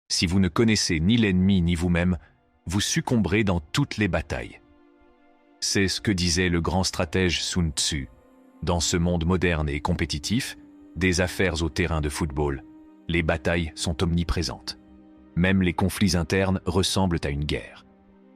Si vous ne connaissez ni l'ennemi ni vous-même, vous succomberez dans toutes les batailles. C'est ce que disait le grand stratège Sun Tzu. Dans ce monde moderne et compétitif, des affaires au terrain de football, les batailles sont omniprésentes. Même les conflits internes ressemblent à une guerre.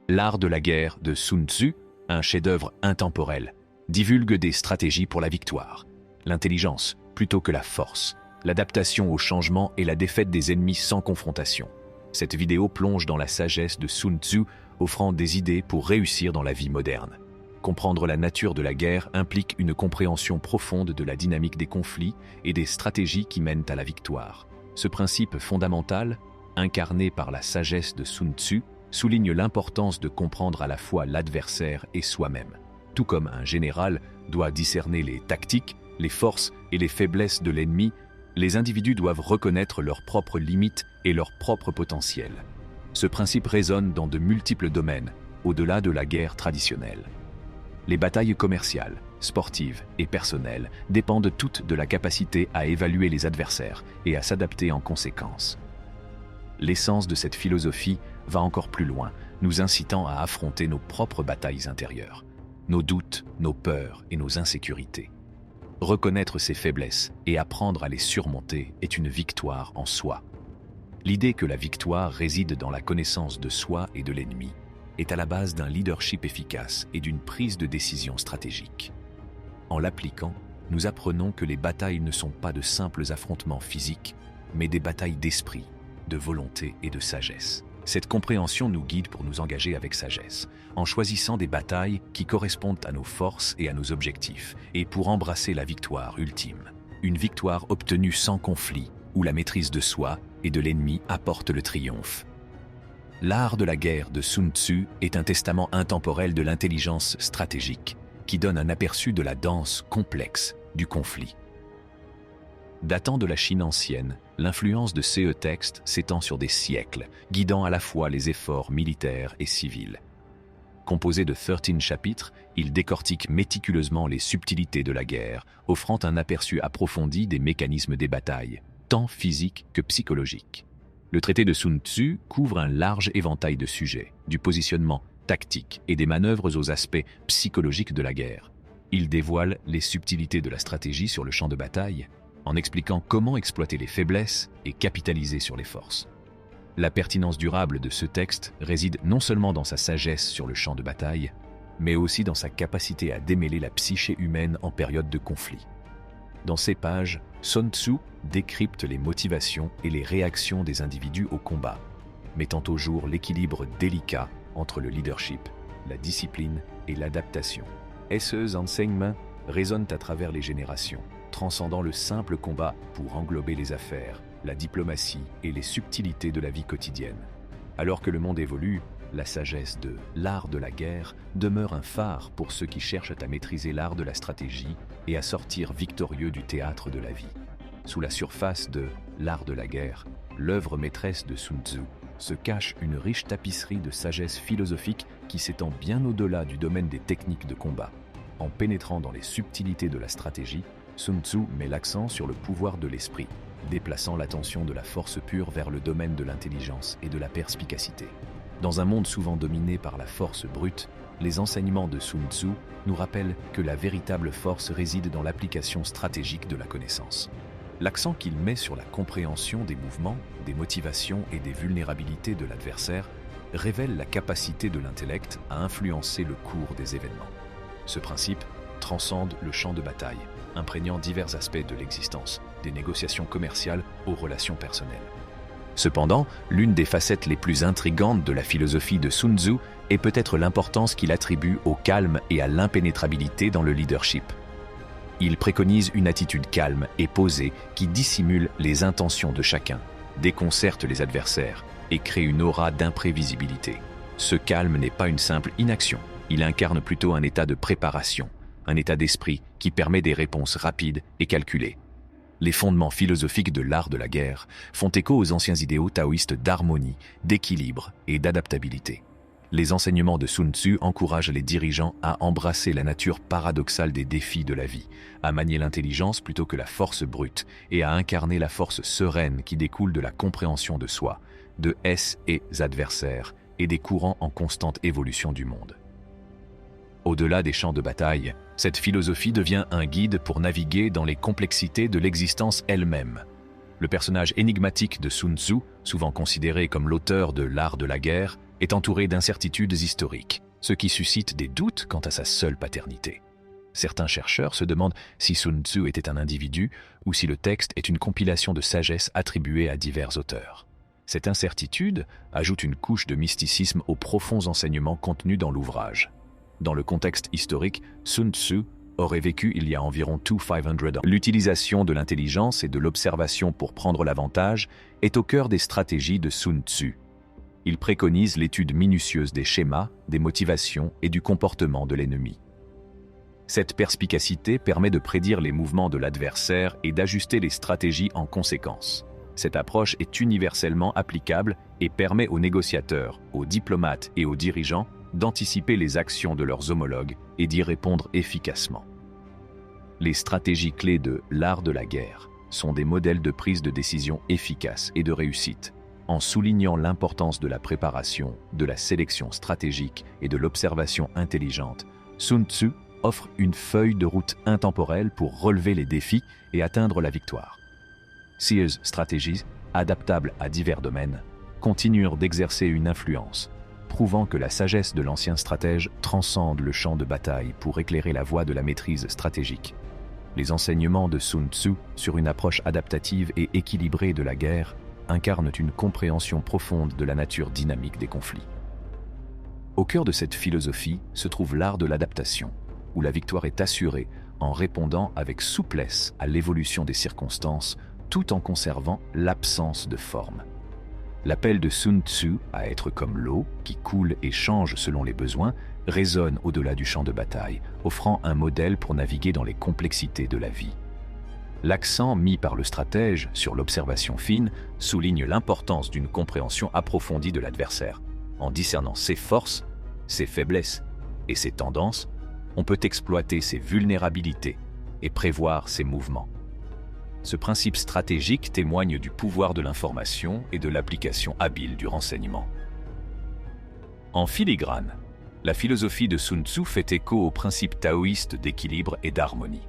L'art de la guerre de Sun Tzu, un chef-d'œuvre intemporel, divulgue des stratégies pour la victoire, l'intelligence plutôt que la force, l'adaptation au changement et la défaite des ennemis sans confrontation. Cette vidéo plonge dans la sagesse de Sun Tzu, offrant des idées pour réussir dans la vie moderne. Comprendre la nature de la guerre implique une compréhension profonde de la dynamique des conflits et des stratégies qui mènent à la victoire. Ce principe fondamental, incarné par la sagesse de Sun Tzu, souligne l'importance de comprendre à la fois l'adversaire et soi-même. Tout comme un général doit discerner les tactiques, les forces et les faiblesses de l'ennemi, les individus doivent reconnaître leurs propres limites et leur propre potentiel. Ce principe résonne dans de multiples domaines, au-delà de la guerre traditionnelle. Les batailles commerciales, sportives et personnelles dépendent toutes de la capacité à évaluer les adversaires et à s'adapter en conséquence. L'essence de cette philosophie va encore plus loin, nous incitant à affronter nos propres batailles intérieures, nos doutes, nos peurs et nos insécurités. Reconnaître ses faiblesses et apprendre à les surmonter est une victoire en soi. L'idée que la victoire réside dans la connaissance de soi et de l'ennemi est à la base d'un leadership efficace et d'une prise de décision stratégique. En l'appliquant, nous apprenons que les batailles ne sont pas de simples affrontements physiques, mais des batailles d'esprit, de volonté et de sagesse. Cette compréhension nous guide pour nous engager avec sagesse, en choisissant des batailles qui correspondent à nos forces et à nos objectifs, et pour embrasser la victoire ultime. Une victoire obtenue sans conflit, où la maîtrise de soi et de l'ennemi apporte le triomphe. L'art de la guerre de Sun Tzu est un testament intemporel de l'intelligence stratégique, qui donne un aperçu de la danse complexe du conflit. Datant de la Chine ancienne, l'influence de ces textes s'étend sur des siècles, guidant à la fois les efforts militaires et civils. Composé de 13 chapitres, il décortique méticuleusement les subtilités de la guerre, offrant un aperçu approfondi des mécanismes des batailles, tant physiques que psychologiques. Le traité de Sun Tzu couvre un large éventail de sujets, du positionnement tactique et des manœuvres aux aspects psychologiques de la guerre. Il dévoile les subtilités de la stratégie sur le champ de bataille, en expliquant comment exploiter les faiblesses et capitaliser sur les forces. La pertinence durable de ce texte réside non seulement dans sa sagesse sur le champ de bataille, mais aussi dans sa capacité à démêler la psyché humaine en période de conflit. Dans ces pages, Sun Tzu décrypte les motivations et les réactions des individus au combat, mettant au jour l'équilibre délicat entre le leadership, la discipline et l'adaptation. Ces enseignements résonnent à travers les générations, transcendant le simple combat pour englober les affaires, la diplomatie et les subtilités de la vie quotidienne. Alors que le monde évolue, la sagesse de l'art de la guerre demeure un phare pour ceux qui cherchent à maîtriser l'art de la stratégie et à sortir victorieux du théâtre de la vie. Sous la surface de l'art de la guerre, l'œuvre maîtresse de Sun Tzu, se cache une riche tapisserie de sagesse philosophique qui s'étend bien au-delà du domaine des techniques de combat. En pénétrant dans les subtilités de la stratégie, Sun Tzu met l'accent sur le pouvoir de l'esprit, déplaçant l'attention de la force pure vers le domaine de l'intelligence et de la perspicacité. Dans un monde souvent dominé par la force brute, les enseignements de Sun Tzu nous rappellent que la véritable force réside dans l'application stratégique de la connaissance. L'accent qu'il met sur la compréhension des mouvements, des motivations et des vulnérabilités de l'adversaire révèle la capacité de l'intellect à influencer le cours des événements. Ce principe transcende le champ de bataille, imprégnant divers aspects de l'existence, des négociations commerciales aux relations personnelles. Cependant, l'une des facettes les plus intrigantes de la philosophie de Sun Tzu est peut-être l'importance qu'il attribue au calme et à l'impénétrabilité dans le leadership. Il préconise une attitude calme et posée qui dissimule les intentions de chacun, déconcerte les adversaires et crée une aura d'imprévisibilité. Ce calme n'est pas une simple inaction, il incarne plutôt un état de préparation, un état d'esprit qui permet des réponses rapides et calculées. Les fondements philosophiques de l'art de la guerre font écho aux anciens idéaux taoïstes d'harmonie, d'équilibre et d'adaptabilité. Les enseignements de Sun Tzu encouragent les dirigeants à embrasser la nature paradoxale des défis de la vie, à manier l'intelligence plutôt que la force brute et à incarner la force sereine qui découle de la compréhension de soi, de S et adversaires et des courants en constante évolution du monde. Au-delà des champs de bataille, cette philosophie devient un guide pour naviguer dans les complexités de l'existence elle-même. Le personnage énigmatique de Sun Tzu, souvent considéré comme l'auteur de l'art de la guerre, est entouré d'incertitudes historiques, ce qui suscite des doutes quant à sa seule paternité. Certains chercheurs se demandent si Sun Tzu était un individu ou si le texte est une compilation de sagesse attribuée à divers auteurs. Cette incertitude ajoute une couche de mysticisme aux profonds enseignements contenus dans l'ouvrage. Dans le contexte historique, Sun Tzu aurait vécu il y a environ 2500 ans. L'utilisation de l'intelligence et de l'observation pour prendre l'avantage est au cœur des stratégies de Sun Tzu. Il préconise l'étude minutieuse des schémas, des motivations et du comportement de l'ennemi. Cette perspicacité permet de prédire les mouvements de l'adversaire et d'ajuster les stratégies en conséquence. Cette approche est universellement applicable et permet aux négociateurs, aux diplomates et aux dirigeants d'anticiper les actions de leurs homologues et d'y répondre efficacement. Les stratégies clés de l'art de la guerre sont des modèles de prise de décision efficaces et de réussite, en soulignant l'importance de la préparation, de la sélection stratégique et de l'observation intelligente. Sun Tzu offre une feuille de route intemporelle pour relever les défis et atteindre la victoire. Ces stratégies, adaptables à divers domaines, continuent d'exercer une influence, prouvant que la sagesse de l'ancien stratège transcende le champ de bataille pour éclairer la voie de la maîtrise stratégique. Les enseignements de Sun Tzu sur une approche adaptative et équilibrée de la guerre incarnent une compréhension profonde de la nature dynamique des conflits. Au cœur de cette philosophie se trouve l'art de l'adaptation, où la victoire est assurée en répondant avec souplesse à l'évolution des circonstances tout en conservant l'absence de forme. L'appel de Sun Tzu à être comme l'eau, qui coule et change selon les besoins, résonne au-delà du champ de bataille, offrant un modèle pour naviguer dans les complexités de la vie. L'accent mis par le stratège sur l'observation fine souligne l'importance d'une compréhension approfondie de l'adversaire. En discernant ses forces, ses faiblesses et ses tendances, on peut exploiter ses vulnérabilités et prévoir ses mouvements. Ce principe stratégique témoigne du pouvoir de l'information et de l'application habile du renseignement. En filigrane, la philosophie de Sun Tzu fait écho au principe taoïste d'équilibre et d'harmonie.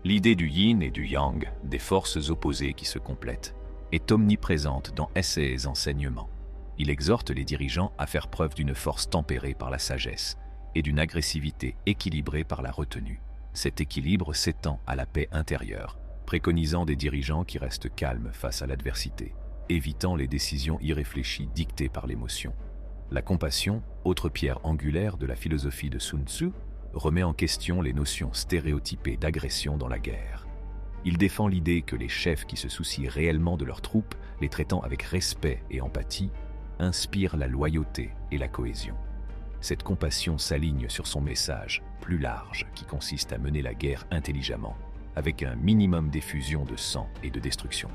L'idée du yin et du yang, des forces opposées qui se complètent, est omniprésente dans ses enseignements. Il exhorte les dirigeants à faire preuve d'une force tempérée par la sagesse et d'une agressivité équilibrée par la retenue. Cet équilibre s'étend à la paix intérieure, préconisant des dirigeants qui restent calmes face à l'adversité, évitant les décisions irréfléchies dictées par l'émotion. La compassion, autre pierre angulaire de la philosophie de Sun Tzu, remet en question les notions stéréotypées d'agression dans la guerre. Il défend l'idée que les chefs qui se soucient réellement de leurs troupes, les traitant avec respect et empathie, inspirent la loyauté et la cohésion. Cette compassion s'aligne sur son message plus large qui consiste à mener la guerre intelligemment, avec un minimum d'effusion de sang et de destruction.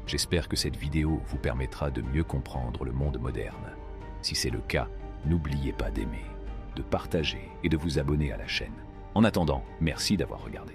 J'espère que cette vidéo vous permettra de mieux comprendre le monde moderne. Si c'est le cas, n'oubliez pas d'aimer, de partager et de vous abonner à la chaîne. En attendant, merci d'avoir regardé.